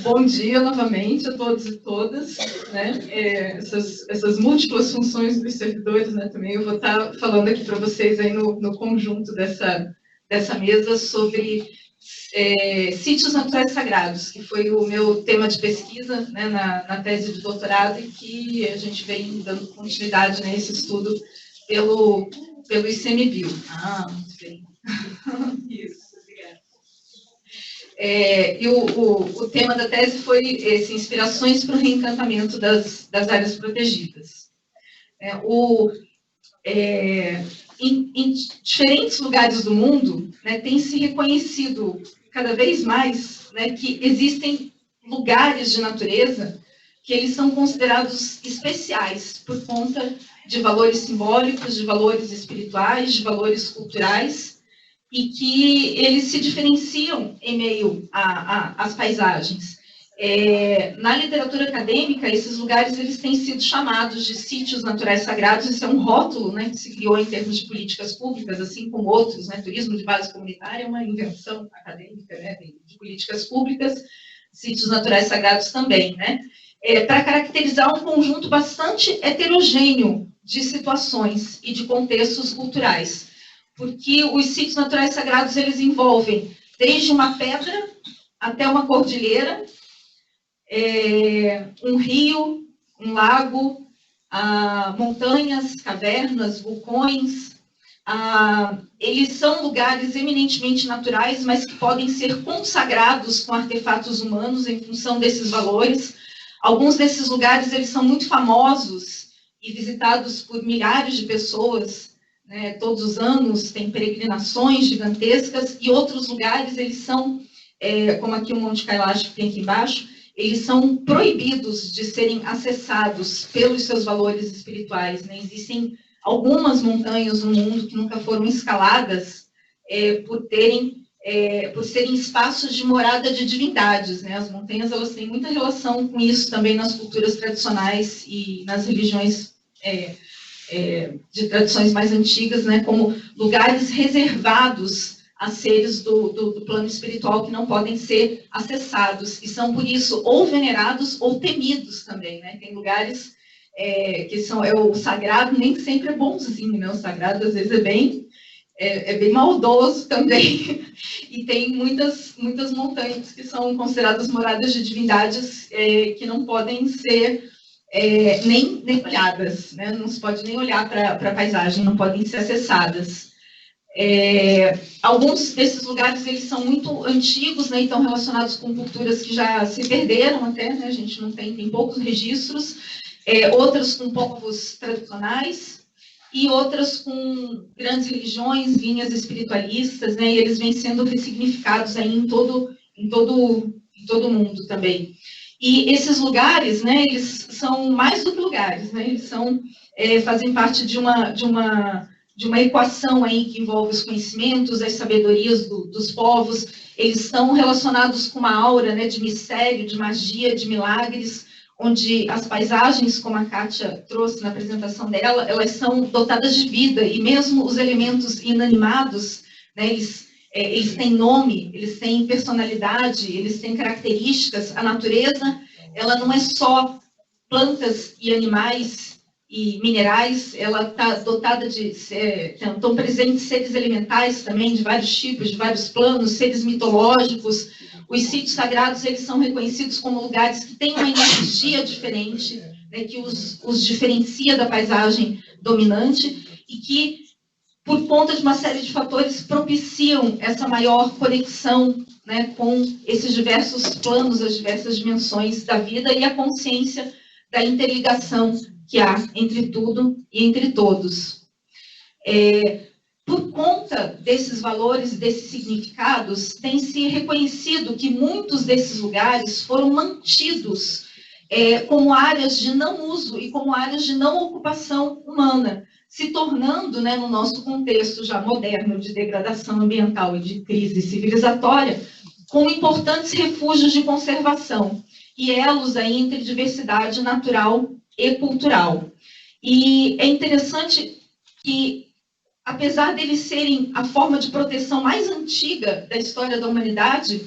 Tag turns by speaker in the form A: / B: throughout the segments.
A: bom dia novamente a todos e todas, né? Essas múltiplas funções dos servidores, né? Também eu vou estar falando aqui para vocês aí no conjunto dessa mesa sobre sítios naturais sagrados, que foi o meu tema de pesquisa, né, na tese de doutorado, e que a gente vem dando continuidade nesse estudo pelo ICMBio. Muito bem. Isso, obrigada. E o tema da tese foi inspirações para o reencantamento das áreas protegidas. Em diferentes lugares do mundo, né, tem se reconhecido cada vez mais, né, que existem lugares de natureza que eles são considerados especiais por conta de valores simbólicos, de valores espirituais, de valores culturais, e que eles se diferenciam em meio às paisagens. Na literatura acadêmica, esses lugares eles têm sido chamados de sítios naturais sagrados. Isso é um rótulo, né, que se criou em termos de políticas públicas, assim como outros, né, turismo de base comunitária é uma invenção acadêmica, né, de políticas públicas, sítios naturais sagrados também, né, para caracterizar um conjunto bastante heterogêneo de situações e de contextos culturais, porque os sítios naturais sagrados eles envolvem desde uma pedra até uma cordilheira, um rio, um lago, montanhas, cavernas, vulcões. Eles são lugares eminentemente naturais, mas que podem ser consagrados com artefatos humanos em função desses valores. Alguns desses lugares eles são muito famosos e visitados por milhares de pessoas, né, todos os anos, tem peregrinações gigantescas, e outros lugares eles são, como aqui o Monte Kailash que tem aqui embaixo, eles são proibidos de serem acessados pelos seus valores espirituais, né? Existem algumas montanhas no mundo que nunca foram escaladas por serem espaços de morada de divindades, né? As montanhas elas têm muita relação com isso também nas culturas tradicionais e nas religiões de tradições mais antigas, né? Como lugares reservados a seres do plano espiritual que não podem ser acessados, e são, por isso, ou venerados ou temidos também, né? Tem lugares que são... o sagrado nem sempre é bonzinho, né? O sagrado, às vezes, é bem maldoso também, e tem muitas montanhas que são consideradas moradas de divindades que não podem ser nem olhadas, né? Não se pode nem olhar para a paisagem, não podem ser acessadas. Alguns desses lugares eles são muito antigos, né, e estão relacionados com culturas que já se perderam até, né, a gente não tem poucos registros, outras com povos tradicionais e outras com grandes religiões, linhas espiritualistas, né, e eles vêm sendo ressignificados aí em todo o mundo também. E esses lugares, né, eles são mais do que lugares, né, eles fazem parte de uma equação aí que envolve os conhecimentos, as sabedorias dos povos. Eles estão relacionados com uma aura, né, de mistério, de magia, de milagres, onde as paisagens, como a Kátia trouxe na apresentação dela, elas são dotadas de vida, e mesmo os elementos inanimados, né, eles têm nome, eles têm personalidade, eles têm características. A natureza, ela não é só plantas e animais e minerais, ela está dotada estão presentes seres elementais também, de vários tipos, de vários planos, seres mitológicos. Os sítios sagrados, eles são reconhecidos como lugares que têm uma energia diferente, né, que os diferencia da paisagem dominante, e que, por conta de uma série de fatores, propiciam essa maior conexão, né, com esses diversos planos, as diversas dimensões da vida, e a consciência da interligação que há entre tudo e entre todos. Por conta desses valores, desses significados, tem se reconhecido que muitos desses lugares foram mantidos como áreas de não uso e como áreas de não ocupação humana, se tornando, né, no nosso contexto já moderno de degradação ambiental e de crise civilizatória, com importantes refúgios de conservação e elos aí entre diversidade natural e cultural. E é interessante que, apesar deles serem a forma de proteção mais antiga da história da humanidade,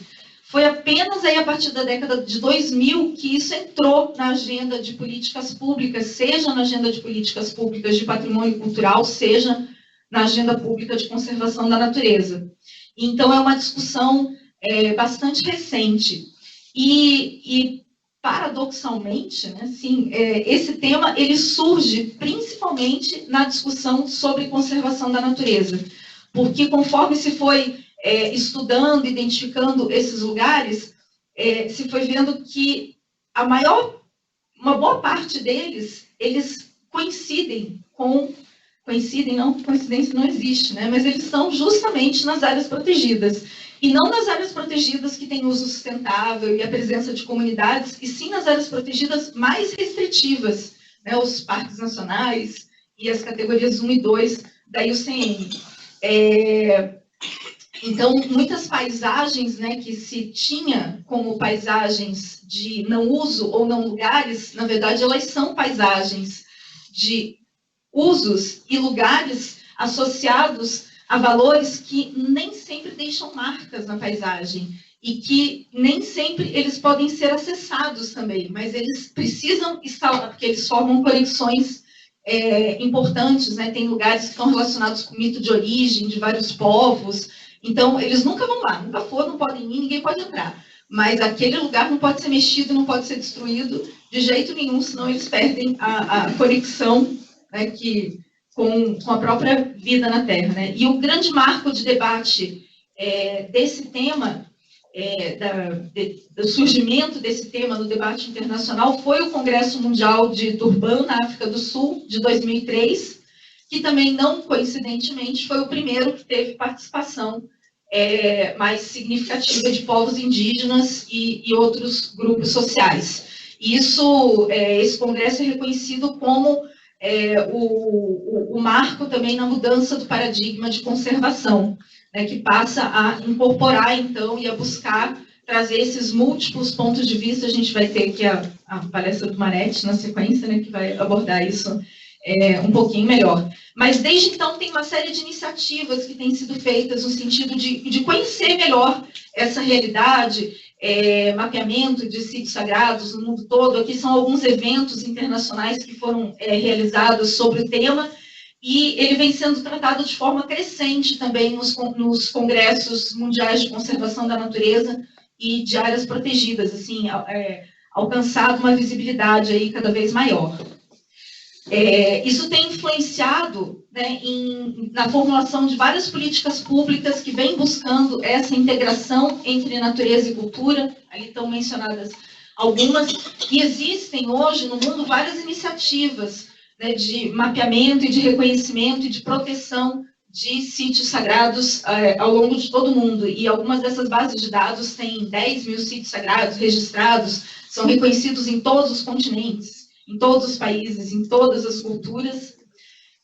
A: Foi apenas aí a partir da década de 2000 que isso entrou na agenda de políticas públicas, seja na agenda de políticas públicas de patrimônio cultural, seja na agenda pública de conservação da natureza. Então, é uma discussão bastante recente. E paradoxalmente, né, sim, esse tema ele surge principalmente na discussão sobre conservação da natureza, porque conforme se foi estudando, identificando esses lugares, se foi vendo que uma boa parte deles, eles coincidem, não, coincidência não existe, né? Mas eles são justamente nas áreas protegidas. E não nas áreas protegidas que têm uso sustentável e a presença de comunidades, e sim nas áreas protegidas mais restritivas, né? Os parques nacionais e as categorias 1 e 2 da IUCN. Então, muitas paisagens, né, que se tinha como paisagens de não uso ou não lugares, na verdade, elas são paisagens de usos e lugares associados a valores que nem sempre deixam marcas na paisagem e que nem sempre eles podem ser acessados também, mas eles precisam estar lá, porque eles formam conexões importantes, né? Tem lugares que estão relacionados com o mito de origem de vários povos, então eles nunca vão lá, nunca foram, não podem ir, ninguém pode entrar, mas aquele lugar não pode ser mexido, não pode ser destruído de jeito nenhum, senão eles perdem a conexão, né, com a própria vida na Terra, né? E o grande marco de debate desse tema, do surgimento desse tema no debate internacional, foi o Congresso Mundial de Durban, na África do Sul, de 2003, que também, não coincidentemente, foi o primeiro que teve participação mais significativa de povos indígenas e outros grupos sociais. E esse congresso é reconhecido como o marco também na mudança do paradigma de conservação, né, que passa a incorporar, então, e a buscar trazer esses múltiplos pontos de vista. A gente vai ter aqui a palestra do Maretti na sequência, né, que vai abordar isso um pouquinho melhor. Mas, desde então, tem uma série de iniciativas que têm sido feitas no sentido de conhecer melhor essa realidade, mapeamento de sítios sagrados no mundo todo. Aqui são alguns eventos internacionais que foram realizados sobre o tema, e ele vem sendo tratado de forma crescente também nos congressos mundiais de conservação da natureza e de áreas protegidas, assim, alcançado uma visibilidade aí cada vez maior. Isso tem influenciado, né, na formulação de várias políticas públicas que vêm buscando essa integração entre natureza e cultura. Ali estão mencionadas algumas, e existem hoje no mundo várias iniciativas, né, de mapeamento e de reconhecimento e de proteção de sítios sagrados ao longo de todo o mundo. E algumas dessas bases de dados têm 10 mil sítios sagrados registrados, são reconhecidos em todos os continentes, em todos os países, em todas as culturas.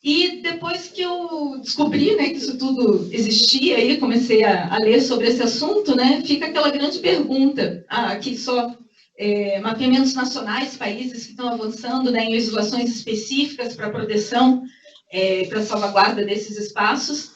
A: E depois que eu descobri, né, que isso tudo existia e comecei a ler sobre esse assunto, né, fica aquela grande pergunta, aqui só mapeamentos nacionais, países que estão avançando, né, em legislações específicas para proteção, para salvaguarda desses espaços.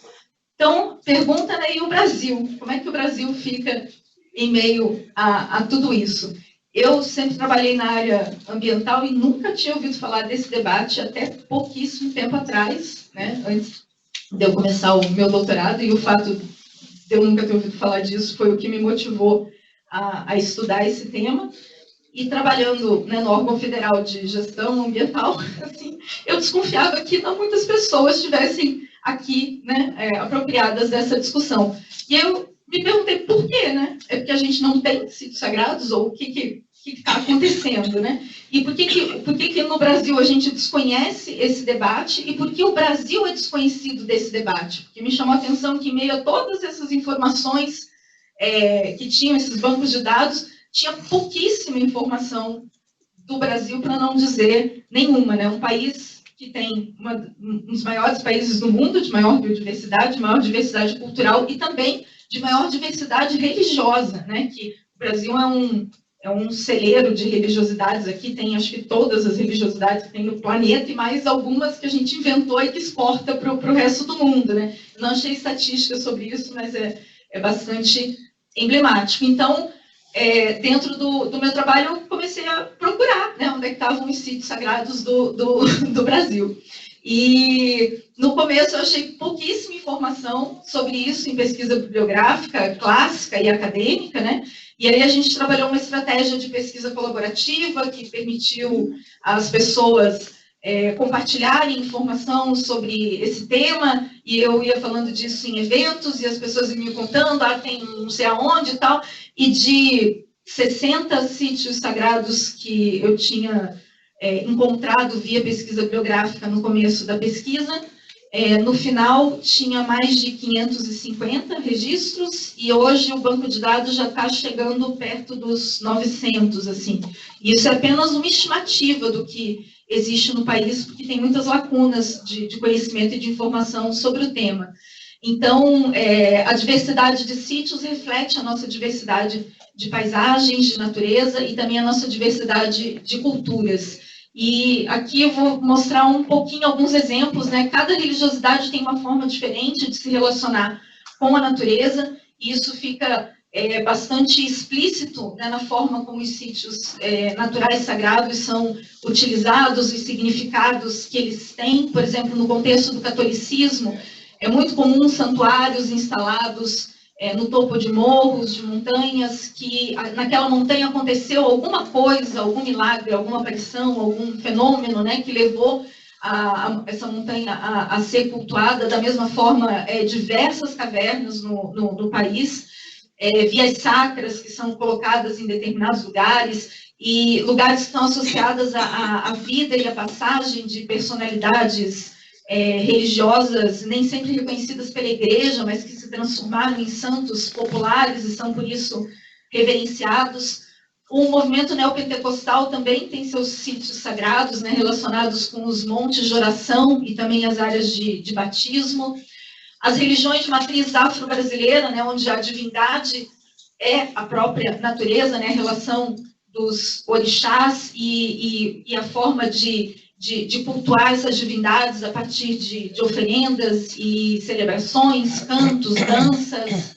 A: Então, pergunta, né, e o Brasil? Como é que o Brasil fica em meio a tudo isso? Eu sempre trabalhei na área ambiental e nunca tinha ouvido falar desse debate até pouquíssimo tempo atrás, né? Antes de eu começar o meu doutorado, e o fato de eu nunca ter ouvido falar disso foi o que me motivou a estudar esse tema. E trabalhando, né, no órgão federal de gestão ambiental, assim, eu desconfiava que não muitas pessoas estivessem aqui, né, apropriadas dessa discussão. E eu me perguntei por quê, né? É porque a gente não tem sítios sagrados, ou o que está acontecendo, né? E por que no Brasil a gente desconhece esse debate, e por que o Brasil é desconhecido desse debate? Porque me chamou a atenção que, em meio a todas essas informações que tinham esses bancos de dados, tinha pouquíssima informação do Brasil, para não dizer nenhuma, né? Um país que tem um dos maiores países do mundo, de maior biodiversidade, de maior diversidade cultural e também de maior diversidade religiosa, né? Que o Brasil é um celeiro de religiosidades. Aqui tem, acho que, todas as religiosidades que tem no planeta, e mais algumas que a gente inventou e que exporta para o resto do mundo, né? Não achei estatísticas sobre isso, mas é bastante emblemático. Então, dentro do meu trabalho, eu comecei a procurar, né, onde é que estavam os sítios sagrados do Brasil. E, no começo, eu achei pouquíssima informação sobre isso em pesquisa bibliográfica, clássica e acadêmica, né? E aí a gente trabalhou uma estratégia de pesquisa colaborativa que permitiu às pessoas compartilharem informação sobre esse tema, e eu ia falando disso em eventos, e as pessoas iam me contando, tem não sei aonde e tal, e de 60 sítios sagrados que eu tinha encontrado via pesquisa bibliográfica no começo da pesquisa, no final tinha mais de 550 registros, e hoje o banco de dados já está chegando perto dos 900, assim. E isso é apenas uma estimativa do que existe no país, porque tem muitas lacunas de conhecimento e de informação sobre o tema. Então, a diversidade de sítios reflete a nossa diversidade de paisagens, de natureza, e também a nossa diversidade de culturas. E aqui eu vou mostrar um pouquinho, alguns exemplos, né? Cada religiosidade tem uma forma diferente de se relacionar com a natureza, e isso fica bastante explícito, né, na forma como os sítios naturais sagrados são utilizados e significados que eles têm. Por exemplo, no contexto do catolicismo, é muito comum santuários instalados no topo de morros, de montanhas, que naquela montanha aconteceu alguma coisa, algum milagre, alguma aparição, algum fenômeno, né, que levou essa montanha a ser cultuada. Da mesma forma, diversas cavernas no país, vias sacras que são colocadas em determinados lugares, e lugares que estão associados à vida e à passagem de personalidades religiosas, nem sempre reconhecidas pela igreja, mas que se transformaram em santos populares e são, por isso, reverenciados. O movimento neopentecostal também tem seus sítios sagrados, né, relacionados com os montes de oração e também as áreas de batismo. As religiões de matriz afro-brasileira, né, onde a divindade é a própria natureza, né, a relação dos orixás e a forma de cultuar essas divindades a partir de oferendas e celebrações, cantos, danças.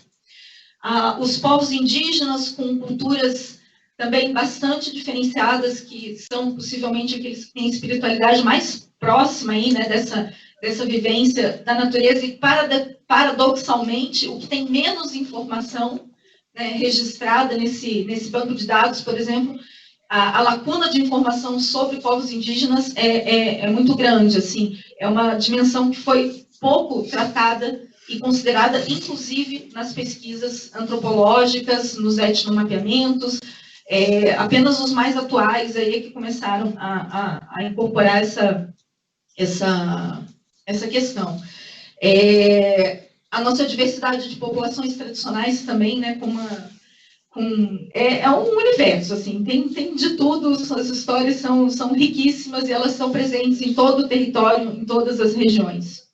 A: Os povos indígenas com culturas também bastante diferenciadas, que são possivelmente aqueles que têm espiritualidade mais próxima aí, né, dessa vivência da natureza, e paradoxalmente, o que tem menos informação, né, registrada nesse banco de dados, por exemplo, a lacuna de informação sobre povos indígenas é muito grande, assim, é uma dimensão que foi pouco tratada e considerada, inclusive, nas pesquisas antropológicas, nos etnomapeamentos. Apenas os mais atuais aí que começaram a incorporar essa questão. A nossa diversidade de populações tradicionais também, né, é um universo, assim, tem de tudo, as histórias são riquíssimas e elas são presentes em todo o território, em todas as regiões.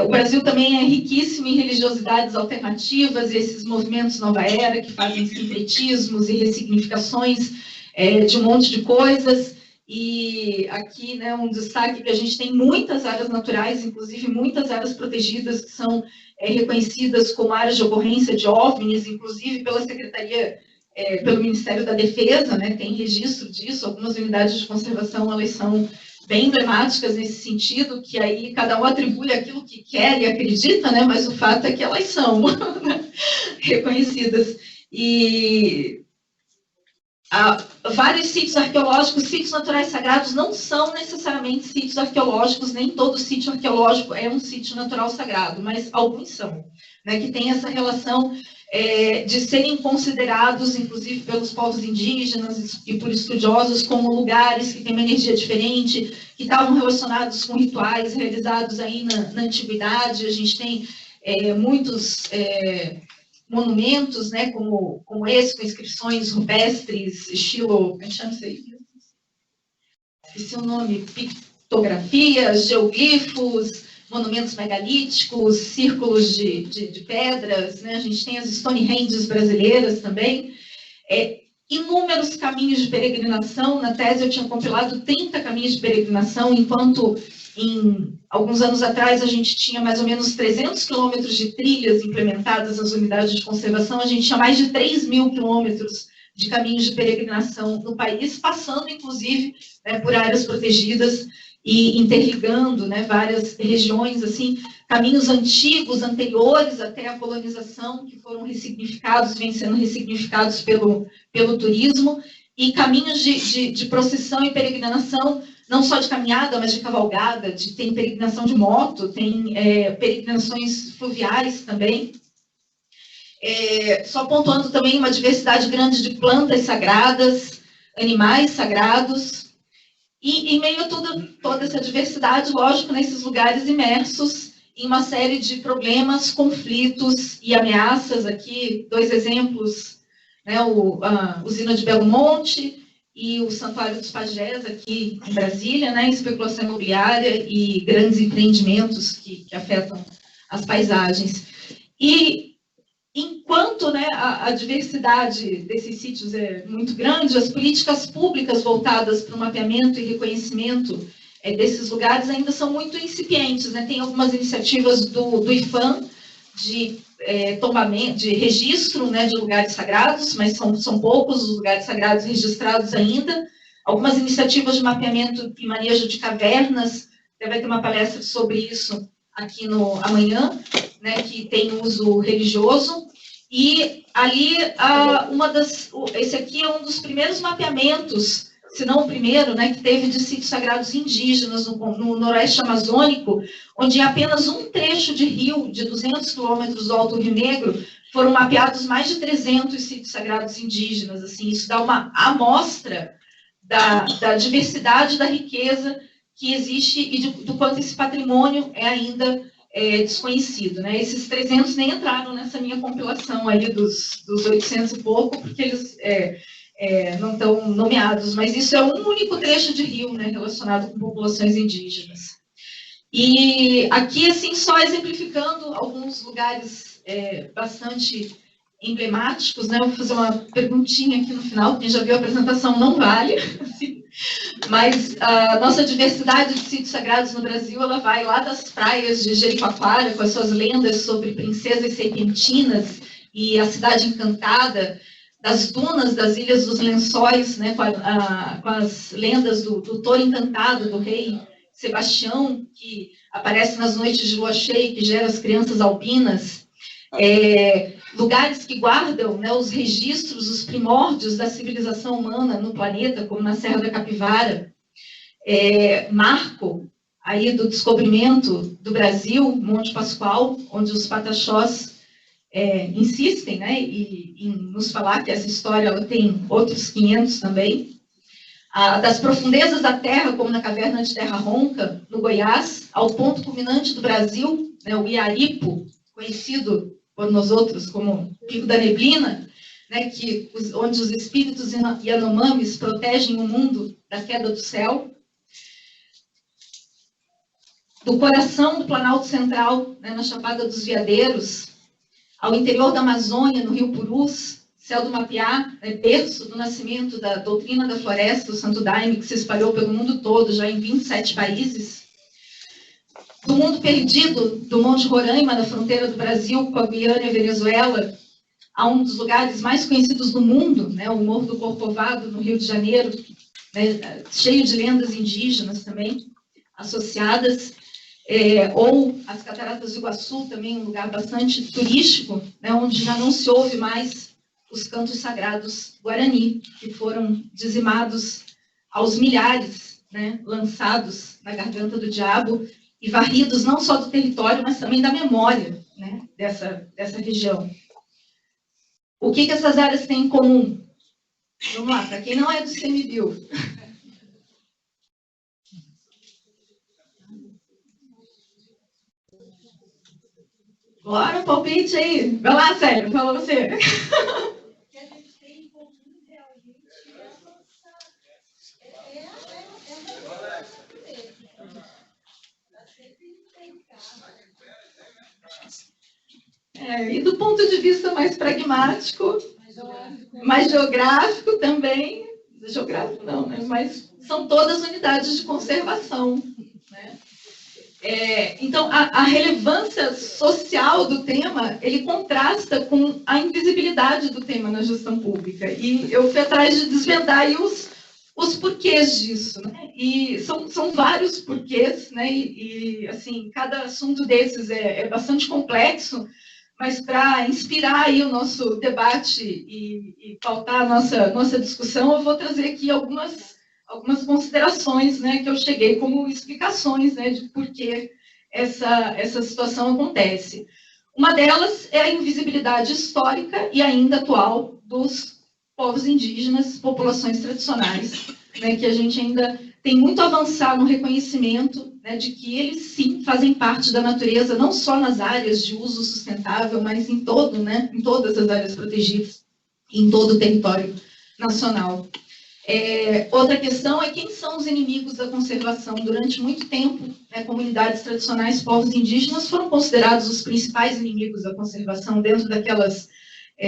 A: O Brasil também é riquíssimo em religiosidades alternativas, e esses movimentos nova era, que fazem sincretismos e ressignificações de um monte de coisas. E aqui, né, um destaque que a gente tem muitas áreas naturais, inclusive muitas áreas protegidas, que são reconhecidas como áreas de ocorrência de OVNIs, inclusive pela Secretaria, pelo Ministério da Defesa, né, tem registro disso. Algumas unidades de conservação, elas são bem emblemáticas nesse sentido, que aí cada um atribui aquilo que quer e acredita, né, mas o fato é que elas são reconhecidas. E vários sítios arqueológicos, sítios naturais sagrados não são necessariamente sítios arqueológicos, nem todo sítio arqueológico é um sítio natural sagrado, mas alguns são, né, que tem essa relação de serem considerados, inclusive pelos povos indígenas e por estudiosos, como lugares que têm uma energia diferente, que estavam relacionados com rituais realizados aí na antiguidade. A gente tem muitos monumentos, né, como esse, com inscrições rupestres, estilo, como é que chama isso aí? Esqueci o nome, pictografias, geoglifos, monumentos megalíticos, círculos de pedras, né? A gente tem as Stonehenges brasileiras também, inúmeros caminhos de peregrinação. Na tese eu tinha compilado 30 caminhos de peregrinação, enquanto Alguns anos atrás, a gente tinha mais ou menos 300 quilômetros de trilhas implementadas nas unidades de conservação, a gente tinha mais de 3.000 quilômetros de caminhos de peregrinação no país, passando, inclusive, né, por áreas protegidas e interligando, né, várias regiões, assim, caminhos antigos, anteriores até a colonização, que foram ressignificados, vêm sendo ressignificados pelo turismo, e caminhos de procissão e peregrinação, não só de caminhada, mas de cavalgada, tem peregrinação de moto, tem peregrinações fluviais também. Só pontuando também uma diversidade grande de plantas sagradas, animais sagrados, e em meio a toda essa diversidade, lógico, nesses lugares imersos em uma série de problemas, conflitos e ameaças. Aqui, 2 exemplos, né, a usina de Belo Monte e o Santuário dos Pajés, aqui em Brasília, né, especulação imobiliária e grandes empreendimentos que afetam as paisagens. E enquanto, né, a diversidade desses sítios é muito grande, as políticas públicas voltadas para o mapeamento e reconhecimento desses lugares ainda são muito incipientes, né? Tem algumas iniciativas do IPHAN de tombamento, de registro, né, de lugares sagrados, mas são poucos os lugares sagrados registrados ainda. Algumas iniciativas de mapeamento e manejo de cavernas, vai ter uma palestra sobre isso aqui amanhã, né, que tem uso religioso. E ali, esse aqui é um dos primeiros mapeamentos, se não o primeiro, né, que teve de sítios sagrados indígenas no noroeste amazônico, onde em apenas um trecho de rio, de 200 quilômetros do Alto Rio Negro, foram mapeados mais de 300 sítios sagrados indígenas. Assim, isso dá uma amostra da diversidade, da riqueza que existe e do quanto esse patrimônio é ainda desconhecido, né? Esses 300 nem entraram nessa minha compilação aí dos 800 e pouco, porque eles não estão nomeados, mas isso é um único trecho de rio, né, relacionado com populações indígenas. E aqui, assim, só exemplificando alguns lugares bastante emblemáticos, né? Eu vou fazer uma perguntinha aqui no final, quem já viu a apresentação não vale, assim, mas a nossa diversidade de sítios sagrados no Brasil, ela vai lá das praias de Jericoacoara, com as suas lendas sobre princesas serpentinas e a cidade encantada, das dunas das Ilhas dos Lençóis, né, com as lendas do touro encantado, do rei Sebastião, que aparece nas noites de lua cheia, que gera as crianças albinas, lugares que guardam, né, os registros, os primórdios da civilização humana no planeta, como na Serra da Capivara, marco aí do descobrimento do Brasil, Monte Pascoal, onde os pataxós insistem, né, em nos falar que essa história ela tem outros 500 também. Das profundezas da Terra, como na caverna de Terra Ronca, no Goiás, ao ponto culminante do Brasil, né, o Iaripo, conhecido por nós outros como Pico da Neblina, né, onde os espíritos Yanomamis protegem o mundo da queda do céu. Do coração do Planalto Central, né, na Chapada dos Veadeiros, ao interior da Amazônia, no Rio Purus, Céu do Mapiá, berço do nascimento da doutrina da floresta, o Santo Daime, que se espalhou pelo mundo todo, já em 27 países. Do mundo perdido, do Monte Roraima, na fronteira do Brasil com a Guiana e a Venezuela, a um dos lugares mais conhecidos do mundo, né, o Morro do Corcovado, no Rio de Janeiro, né, cheio de lendas indígenas também associadas, ou as Cataratas do Iguaçu, também um lugar bastante turístico, né, onde já não se ouve mais os cantos sagrados guarani, que foram dizimados aos milhares, né, lançados na garganta do diabo e varridos não só do território, mas também da memória, né, dessa região. O que essas áreas têm em comum? Vamos lá, para quem não é do CMBio. Bora, palpite aí. Vai lá, Célio, fala você.
B: Que a gente tem em comum realmente
A: e do ponto de vista mais pragmático, mais geográfico também, geográfico não, né? Mas são todas unidades de conservação, né? Então, a relevância social do tema, ele contrasta com a invisibilidade do tema na gestão pública. E eu fui atrás de desvendar aí os porquês disso, né? E são vários porquês, né? E assim, cada assunto desses é bastante complexo, mas para inspirar aí o nosso debate e pautar a nossa discussão, eu vou trazer aqui algumas considerações, né, que eu cheguei como explicações, né, de por que essa situação acontece. Uma delas é a invisibilidade histórica e ainda atual dos povos indígenas, populações tradicionais, né, que a gente ainda tem muito a avançar no reconhecimento, né, de que eles, sim, fazem parte da natureza, não só nas áreas de uso sustentável, mas em todo, né, em todas as áreas protegidas, em todo o território nacional. Outra questão é quem são os inimigos da conservação. Durante muito tempo, né, comunidades tradicionais, povos indígenas, foram considerados os principais inimigos da conservação dentro daquelas,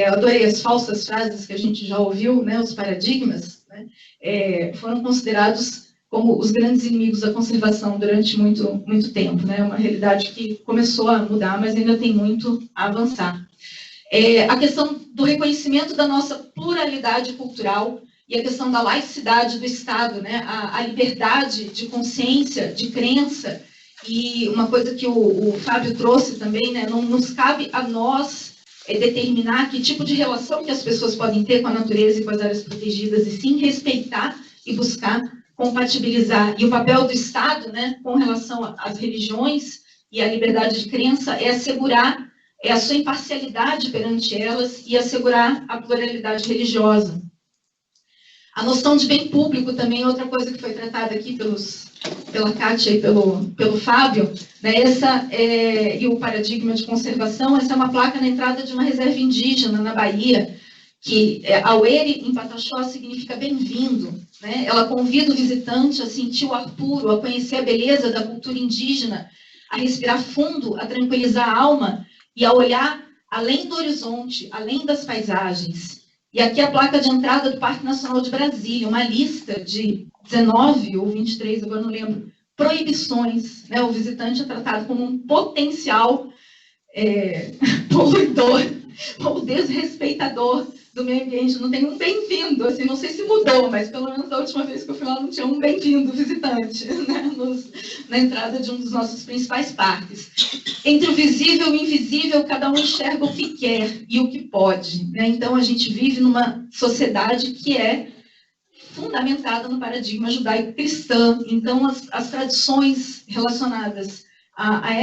A: adorei as falsas frases que a gente já ouviu, né, os paradigmas, né, foram considerados como os grandes inimigos da conservação durante muito tempo, né, uma realidade que começou a mudar, mas ainda tem muito a avançar. A questão do reconhecimento da nossa pluralidade cultural e a questão da laicidade do Estado, né, a liberdade de consciência, de crença, e uma coisa que o Fábio trouxe também, né, não nos cabe a nós determinar que tipo de relação que as pessoas podem ter com a natureza e com as áreas protegidas, e sim respeitar e buscar compatibilizar. E o papel do Estado, né, com relação às religiões e à liberdade de crença, é assegurar a sua imparcialidade perante elas e assegurar a pluralidade religiosa. A noção de bem público também é outra coisa que foi tratada aqui pela Kátia e pelo Fábio, né? E o paradigma de conservação, essa é uma placa na entrada de uma reserva indígena na Bahia, que Auere, em Pataxó, significa bem-vindo, né? Ela convida o visitante a sentir o ar puro, a conhecer a beleza da cultura indígena, a respirar fundo, a tranquilizar a alma e a olhar além do horizonte, além das paisagens. E aqui a placa de entrada do Parque Nacional de Brasília, uma lista de 19 ou 23, agora não lembro, proibições, né? O visitante é tratado como um potencial poluidor ou desrespeitador do meio ambiente. Não tem um bem-vindo, assim, não sei se mudou, mas pelo menos da última vez que eu fui lá não tinha um bem-vindo visitante, né? Na entrada de um dos nossos principais parques. Entre o visível e o invisível, cada um enxerga o que quer e o que pode, né? Então, a gente vive numa sociedade que é fundamentada no paradigma judaico-cristã. Então, as tradições relacionadas a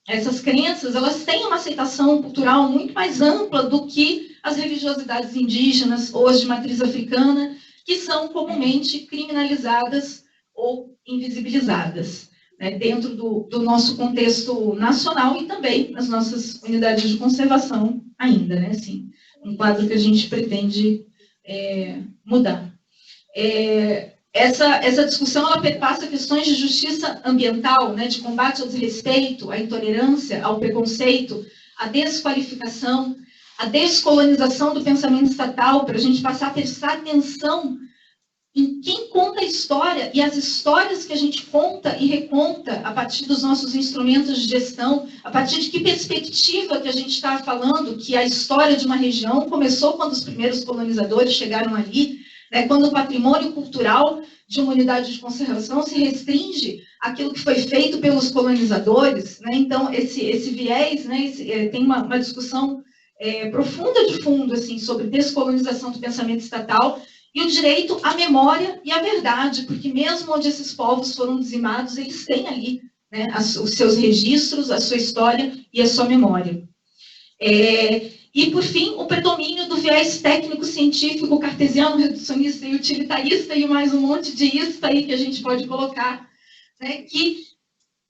A: essas crenças, elas têm uma aceitação cultural muito mais ampla do que as religiosidades indígenas ou as de matriz africana, que são comumente criminalizadas ou invisibilizadas, né, dentro do nosso contexto nacional e também nas nossas unidades de conservação ainda, né, assim, um quadro que a gente pretende mudar. Essa discussão ela perpassa questões de justiça ambiental, né, de combate ao desrespeito, à intolerância, ao preconceito, à desqualificação, à descolonização do pensamento estatal, para a gente passar a prestar atenção em quem conta a história e as histórias que a gente conta e reconta a partir dos nossos instrumentos de gestão, a partir de que perspectiva que a gente está falando que a história de uma região começou quando os primeiros colonizadores chegaram ali, né, quando o patrimônio cultural de uma unidade de conservação se restringe àquilo que foi feito pelos colonizadores, né? Então, esse viés, né, tem uma discussão profunda de fundo assim, sobre descolonização do pensamento estatal e o direito à memória e à verdade, porque mesmo onde esses povos foram dizimados, eles têm ali, né, os seus registros, a sua história e a sua memória. E, por fim, o predomínio do viés técnico-científico, cartesiano, reducionista e utilitarista, e mais um monte de ista aí que a gente pode colocar, né, que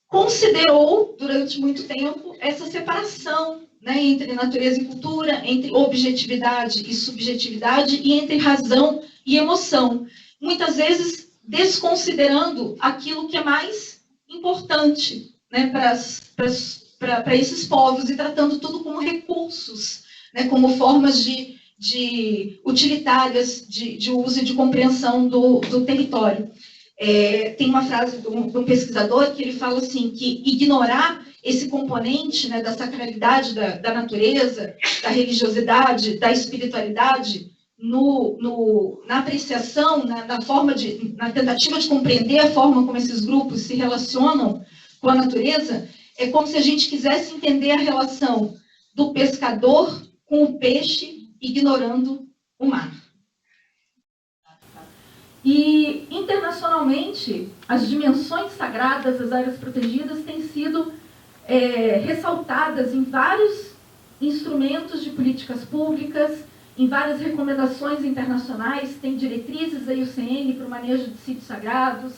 A: considerou, durante muito tempo, essa separação, né, entre natureza e cultura, entre objetividade e subjetividade, e entre razão e emoção. Muitas vezes, desconsiderando aquilo que é mais importante, né, para esses povos, e tratando tudo como recursos, né, como formas utilitárias de uso e de compreensão do território. Tem uma frase de um pesquisador que ele fala assim, que ignorar esse componente, né, da sacralidade da natureza, da religiosidade, da espiritualidade, na apreciação, na tentativa de compreender a forma como esses grupos se relacionam com a natureza, é como se a gente quisesse entender a relação do pescador com o peixe, ignorando o mar. E, internacionalmente, as dimensões sagradas das áreas protegidas têm sido ressaltadas em vários instrumentos de políticas públicas, em várias recomendações internacionais, tem diretrizes da IUCN para o manejo de sítios sagrados,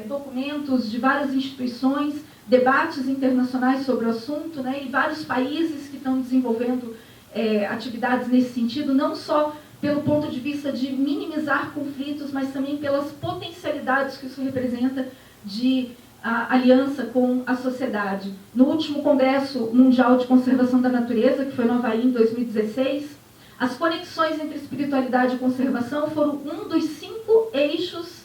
A: documentos de várias instituições, debates internacionais sobre o assunto, né, e vários países que estão desenvolvendo atividades nesse sentido, não só pelo ponto de vista de minimizar conflitos, mas também pelas potencialidades que isso representa de aliança com a sociedade. No último Congresso Mundial de Conservação da Natureza, que foi no Havaí em 2016, as conexões entre espiritualidade e conservação foram um dos 5 eixos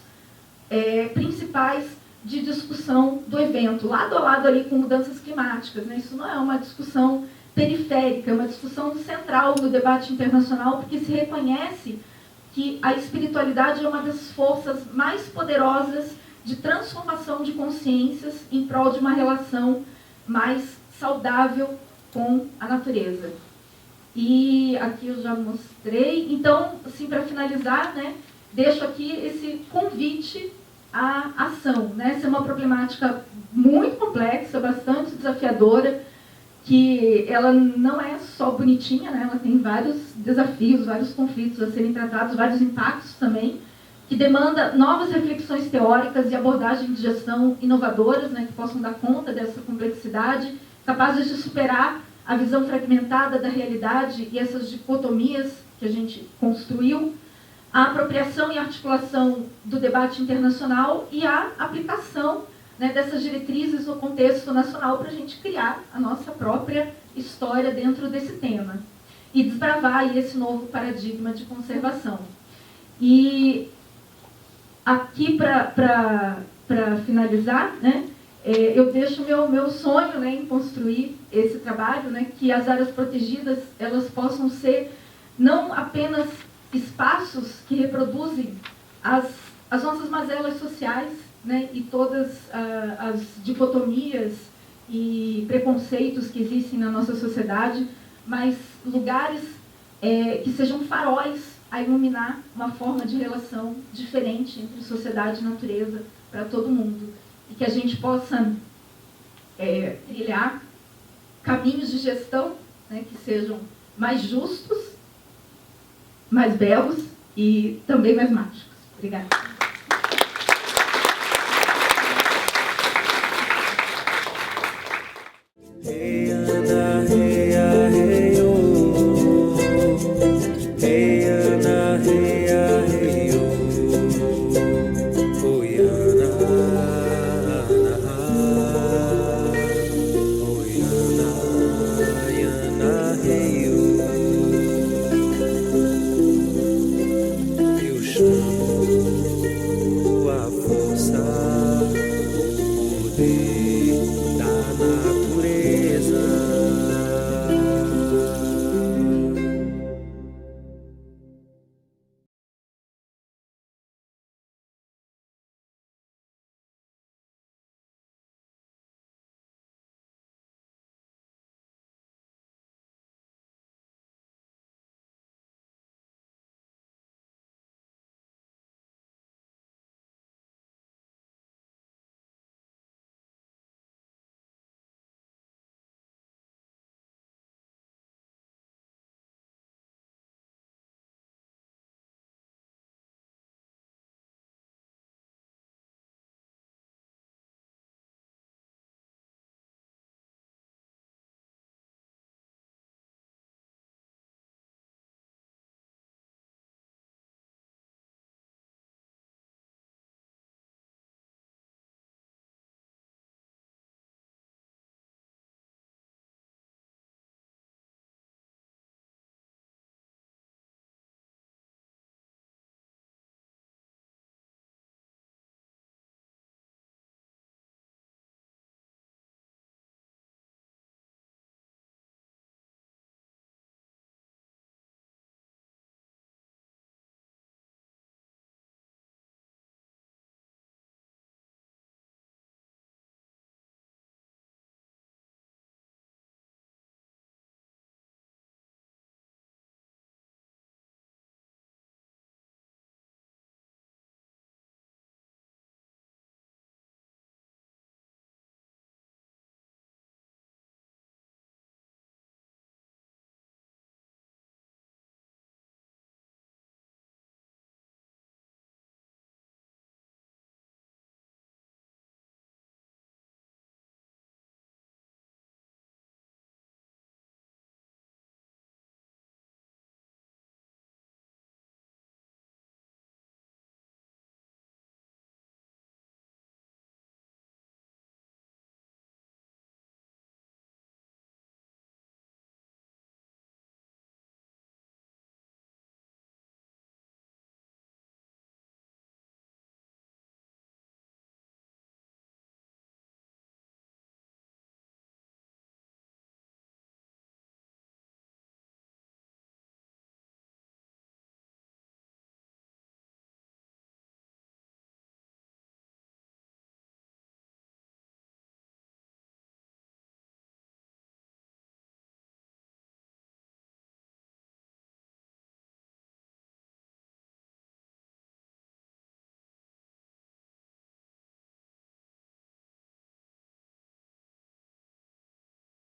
A: principais de discussão do evento, lado a lado ali com mudanças climáticas, né? Isso não é uma discussão periférica, é uma discussão central no debate internacional, porque se reconhece que a espiritualidade é uma das forças mais poderosas de transformação de consciências em prol de uma relação mais saudável com a natureza. E aqui eu já mostrei. Então, assim, para finalizar, né, deixo aqui esse convite à ação, né? Essa é uma problemática muito complexa, bastante desafiadora, que ela não é só bonitinha, né? Ela tem vários desafios, vários conflitos a serem tratados, vários impactos também, que demanda novas reflexões teóricas e abordagens de gestão inovadoras, né, que possam dar conta dessa complexidade, capazes de superar a visão fragmentada da realidade e essas dicotomias que a gente construiu, a apropriação e articulação do debate internacional e a aplicação, né, dessas diretrizes no contexto nacional para a gente criar a nossa própria história dentro desse tema e desbravar aí esse novo paradigma de conservação. E aqui, para finalizar, né, eu deixo meu sonho, né, em construir esse trabalho, né, que as áreas protegidas elas possam ser não apenas espaços que reproduzem as nossas mazelas sociais, né, e todas as dicotomias e preconceitos que existem na nossa sociedade, mas lugares que sejam faróis a iluminar uma forma de relação diferente entre sociedade e natureza para todo mundo. E que a gente possa trilhar caminhos de gestão, né, que sejam mais justos, mais belos e também mais mágicos. Obrigada.
C: Hey.